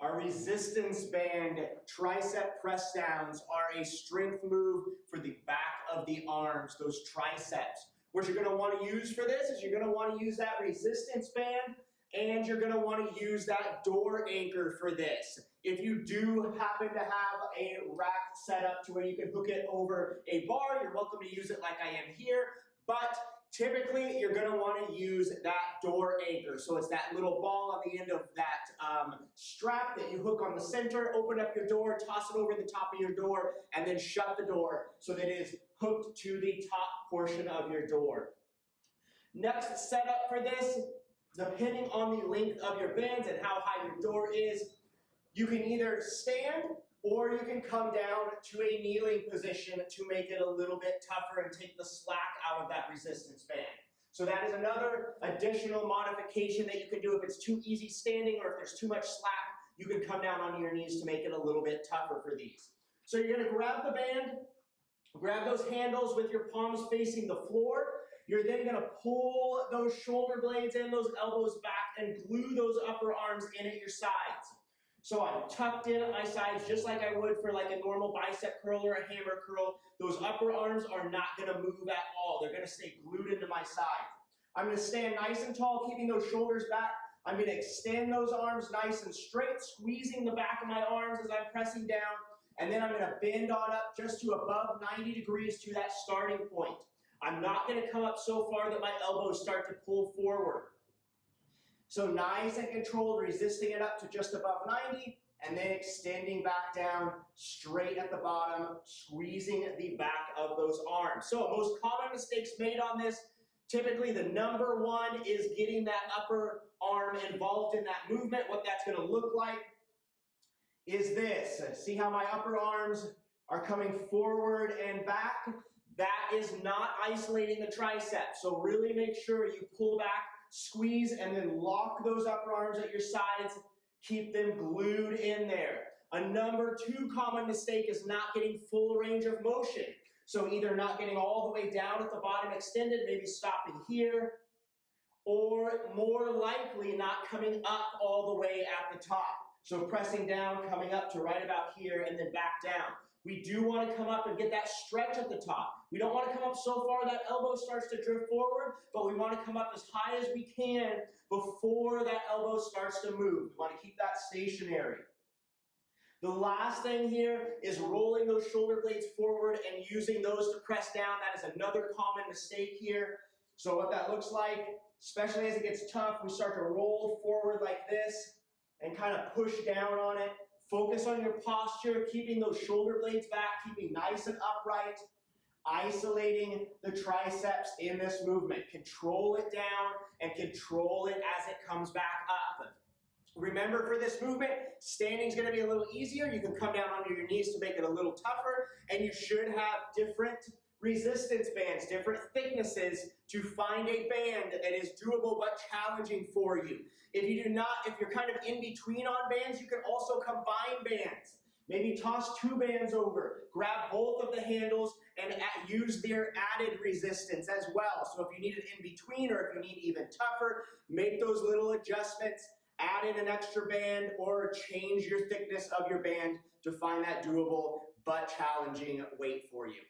Our resistance band tricep press downs are a strength move for the back of the arms, those triceps. What you're going to want to use for this is you're going to want to use that resistance band, and you're going to want to use that door anchor for this. If you do happen to have a rack set up to where you can hook it over a bar, you're welcome to use it like I am here. But typically, you're going to want to use that door anchor. So it's that little ball on the end of that strap that you hook on the center, open up your door, toss it over the top of your door, and then shut the door so that it is hooked to the top portion of your door. Next setup for this, depending on the length of your bands and how high your door is, you can either stand or you can come down to a kneeling position to make it a little bit tougher and take the slack out of that resistance band. So that is another additional modification that you can do if it's too easy standing or if there's too much slack, you can come down onto your knees to make it a little bit tougher for these. So you're going to grab the band, grab those handles with your palms facing the floor. You're then going to pull those shoulder blades and those elbows back and glue those upper arms in at your sides. So I'm tucked in at my sides just like I would for like a normal bicep curl or a hammer curl. Those upper arms are not going to move at all. They're going to stay glued into my sides. I'm going to stand nice and tall, keeping those shoulders back. I'm going to extend those arms nice and straight, squeezing the back of my arms as I'm pressing down. And then I'm going to bend on up just to above 90 degrees to that starting point. I'm not going to come up so far that my elbows start to pull forward. So nice and controlled, resisting it up to just above 90, and then extending back down straight at the bottom, squeezing the back of those arms. So most common mistakes made on this, typically the number one is getting that upper arm involved in that movement. What that's going to look like is this. See how my upper arms are coming forward and back? That is not isolating the triceps. So really make sure you pull back, squeeze, and then lock those upper arms at your sides. Keep them glued in there. A number two common mistake is not getting full range of motion. So either not getting all the way down at the bottom extended, maybe stopping here, or more likely not coming up all the way at the top. So pressing down, coming up to right about here, and then back down. We do want to come up and get that stretch at the top. We don't want to come up so far that elbow starts to drift forward, but we want to come up as high as we can before that elbow starts to move. We want to keep that stationary. The last thing here is rolling those shoulder blades forward and using those to press down. That is another common mistake here. So what that looks like, especially as it gets tough, we start to roll forward like this and kind of push down on it. Focus on your posture, keeping those shoulder blades back, keeping nice and upright, isolating the triceps in this movement. Control it down and control it as it comes back up. Remember, for this movement, standing is going to be a little easier. You can come down onto your knees to make it a little tougher, and you should have different resistance bands, different thicknesses to find a band that is doable but challenging for you. If you do not, if you're kind of in between on bands, you can also combine bands. Maybe toss two bands over, grab both of the handles, and use their added resistance as well. So if you need it in between, or if you need even tougher, make those little adjustments, add in an extra band, or change your thickness of your band to find that doable but challenging weight for you.